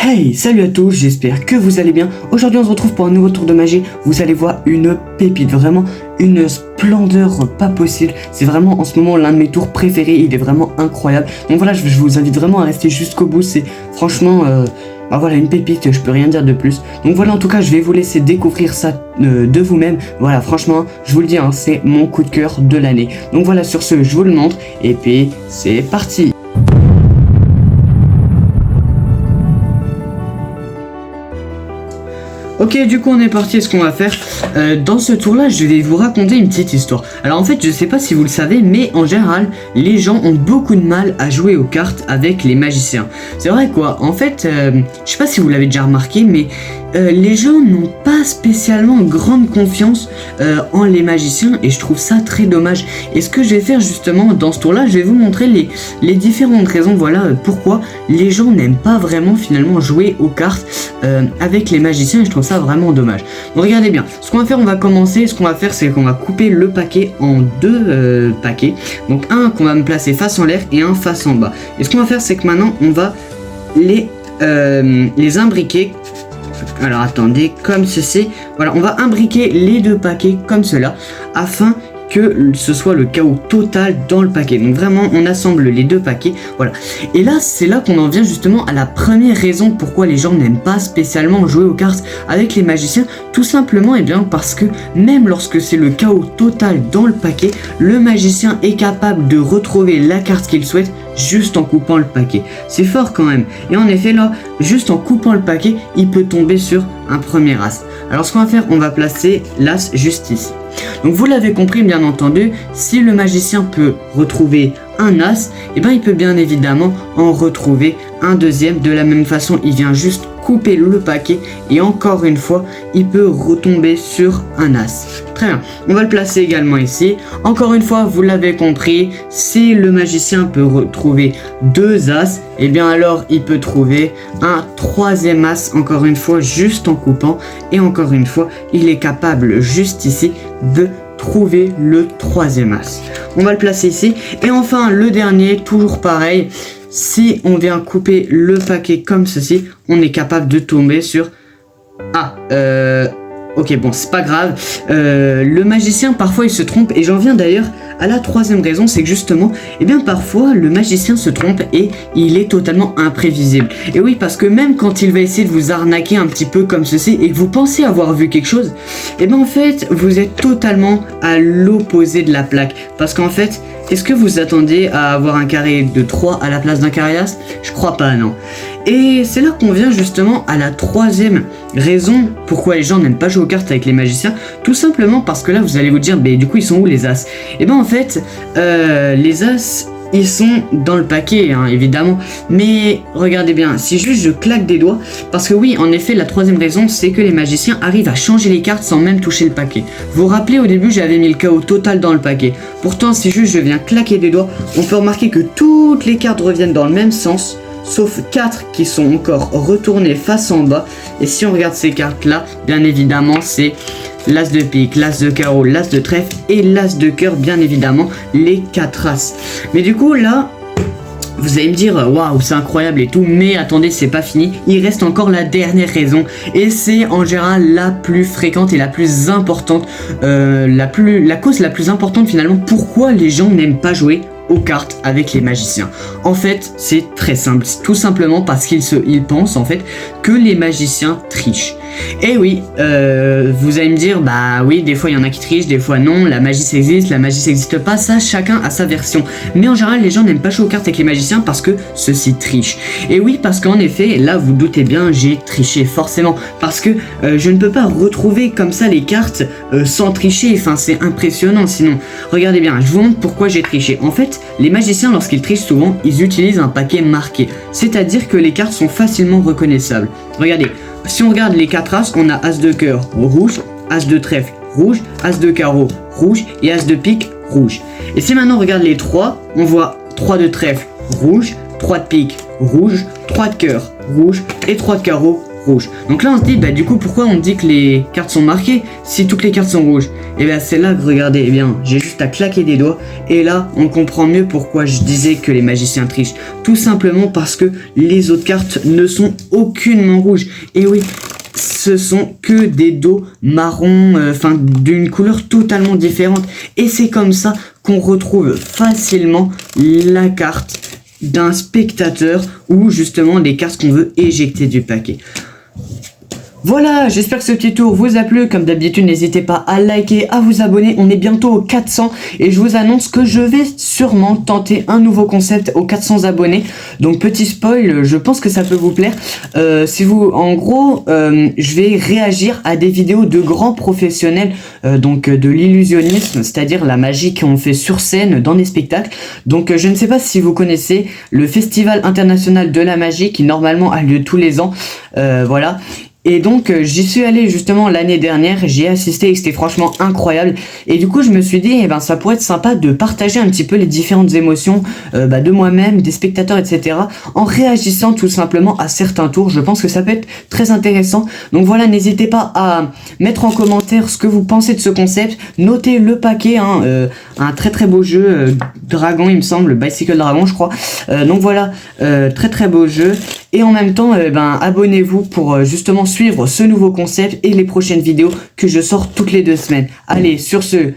Hey, salut à tous, j'espère que vous allez bien. Aujourd'hui on se retrouve pour un nouveau tour de magie. Vous allez voir une pépite, vraiment une splendeur pas possible. C'est vraiment en ce moment l'un de mes tours préférés, il est vraiment incroyable. Donc voilà, je vous invite vraiment à rester jusqu'au bout. C'est franchement, voilà, une pépite, je peux rien dire de plus. Donc voilà, en tout cas je vais vous laisser découvrir ça de vous-même. Voilà, franchement, je vous le dis, hein, c'est mon coup de cœur de l'année. Donc voilà, sur ce, je vous le montre et puis c'est parti. Ok, du coup on est parti. Ce qu'on va faire dans ce tour là, je vais vous raconter une petite histoire. Alors en fait, je sais pas si vous le savez, mais en général les gens ont beaucoup de mal à jouer aux cartes avec les magiciens. C'est vrai quoi, en fait, je sais pas si vous l'avez déjà remarqué, mais les gens n'ont pas spécialement grande confiance en les magiciens, et je trouve ça très dommage. Et ce que je vais faire justement dans ce tour là, je vais vous montrer les différentes raisons, voilà, pourquoi les gens n'aiment pas vraiment finalement jouer aux cartes avec les magiciens, et je trouve ça vraiment dommage. Donc regardez bien, ce qu'on va faire, on va commencer, ce qu'on va faire c'est qu'on va couper le paquet en deux paquets, donc un qu'on va me placer face en l'air et un face en bas. Et ce qu'on va faire c'est que maintenant on va les imbriquer. Alors attendez, comme ceci, voilà, on va imbriquer les deux paquets comme cela, afin que ce soit le chaos total dans le paquet. Donc vraiment on assemble les deux paquets, voilà. Et là c'est là qu'on en vient justement à la première raison pourquoi les gens n'aiment pas spécialement jouer aux cartes avec les magiciens. Tout simplement et bien parce que même lorsque c'est le chaos total dans le paquet, le magicien est capable de retrouver la carte qu'il souhaite juste en coupant le paquet. C'est fort quand même. Et en effet là, juste en coupant le paquet, il peut tomber sur un premier as. Alors ce qu'on va faire, on va placer l'as juste ici. Donc vous l'avez compris bien entendu, si le magicien peut retrouver un as, et ben il peut bien évidemment en retrouver un deuxième. De la même façon, il vient juste couper le paquet et encore une fois il peut retomber sur un as. Très bien, on va le placer également ici. Encore une fois, vous l'avez compris, si le magicien peut retrouver deux as, et bien alors il peut trouver un troisième as, encore une fois juste en coupant, et encore une fois il est capable juste ici de trouver le troisième as. On va le placer ici. Et enfin le dernier, toujours pareil, si on vient couper le paquet comme ceci, on est capable de tomber sur ok, bon, c'est pas grave. Le magicien, parfois, il se trompe. Et j'en viens d'ailleurs à la troisième raison, c'est que justement, eh bien, parfois, le magicien se trompe et il est totalement imprévisible. Et oui, parce que même quand il va essayer de vous arnaquer un petit peu comme ceci et que vous pensez avoir vu quelque chose, eh bien, en fait, vous êtes totalement à l'opposé de la plaque. Parce qu'en fait, est-ce que vous attendez à avoir un carré de 3 à la place d'un carré as? Je crois pas, non. Et c'est là qu'on vient justement à la troisième raison pourquoi les gens n'aiment pas jouer aux cartes avec les magiciens. Tout simplement parce que là vous allez vous dire, mais du coup ils sont où les as? Et ben en fait, les as ils sont dans le paquet, hein, évidemment. Mais regardez bien, si juste je claque des doigts, parce que oui, en effet, la troisième raison, c'est que les magiciens arrivent à changer les cartes sans même toucher le paquet. Vous vous rappelez, au début, j'avais mis le chaos total dans le paquet. Pourtant, si juste je viens claquer des doigts, on peut remarquer que toutes les cartes reviennent dans le même sens, sauf 4 qui sont encore retournées face en bas. Et si on regarde ces cartes là, bien évidemment c'est l'as de pique, l'as de carreau, l'as de trèfle et l'as de cœur, bien évidemment les 4 as. Mais du coup là, vous allez me dire waouh, c'est incroyable et tout, mais attendez, c'est pas fini, il reste encore la dernière raison, et c'est en général la plus fréquente et la plus importante, la cause la plus importante finalement pourquoi les gens n'aiment pas jouer aux cartes avec les magiciens. En fait, c'est très simple, tout simplement parce qu'ils pensent en fait que les magiciens trichent. Et oui, vous allez me dire, bah oui, des fois il y en a qui trichent, des fois non, la magie ça existe, la magie ça existe pas, ça chacun a sa version. Mais en général, les gens n'aiment pas jouer aux cartes avec les magiciens parce que ceux-ci trichent. Et oui, parce qu'en effet, là vous doutez bien, j'ai triché forcément, parce que je ne peux pas retrouver comme ça les cartes sans tricher, enfin c'est impressionnant sinon. Regardez bien, je vous montre pourquoi j'ai triché. En fait, les magiciens lorsqu'ils trichent souvent, ils utilisent un paquet marqué, c'est-à-dire que les cartes sont facilement reconnaissables. Regardez, si on regarde les 4 as, on a as de cœur rouge, as de trèfle rouge, as de carreau rouge et as de pique rouge. Et si maintenant on regarde les 3, on voit 3 de trèfle rouge, 3 de pique rouge, 3 de cœur rouge et 3 de carreau rouge. Donc là on se dit bah du coup pourquoi on dit que les cartes sont marquées si toutes les cartes sont rouges? Et bien c'est là que regardez, et bien j'ai juste à claquer des doigts et là on comprend mieux pourquoi je disais que les magiciens trichent. Tout simplement parce que les autres cartes ne sont aucunement rouges. Et oui, ce sont que des dos marron, d'une couleur totalement différente. Et c'est comme ça qu'on retrouve facilement la carte d'un spectateur ou justement des cartes qu'on veut éjecter du paquet. Voilà, j'espère que ce petit tour vous a plu. Comme d'habitude, n'hésitez pas à liker, à vous abonner. On est bientôt aux 400 et je vous annonce que je vais sûrement tenter un nouveau concept aux 400 abonnés. Donc petit spoil, je pense que ça peut vous plaire. Je vais réagir à des vidéos de grands professionnels de l'illusionnisme, c'est-à-dire la magie qu'on fait sur scène dans des spectacles. Donc je ne sais pas si vous connaissez le Festival international de la magie qui normalement a lieu tous les ans. Voilà. Et donc j'y suis allé justement l'année dernière, j'y ai assisté et c'était franchement incroyable. Et du coup je me suis dit ça pourrait être sympa de partager un petit peu les différentes émotions de moi-même, des spectateurs, etc. en réagissant tout simplement à certains tours. Je pense que ça peut être très intéressant. Donc voilà, n'hésitez pas à mettre en commentaire ce que vous pensez de ce concept. Notez le paquet, un très très beau jeu, Dragon il me semble, Bicycle Dragon je crois. Donc voilà, très très beau jeu. Et en même temps, abonnez-vous pour justement suivre ce nouveau concept et les prochaines vidéos que je sors toutes les 2 semaines. Allez, sur ce...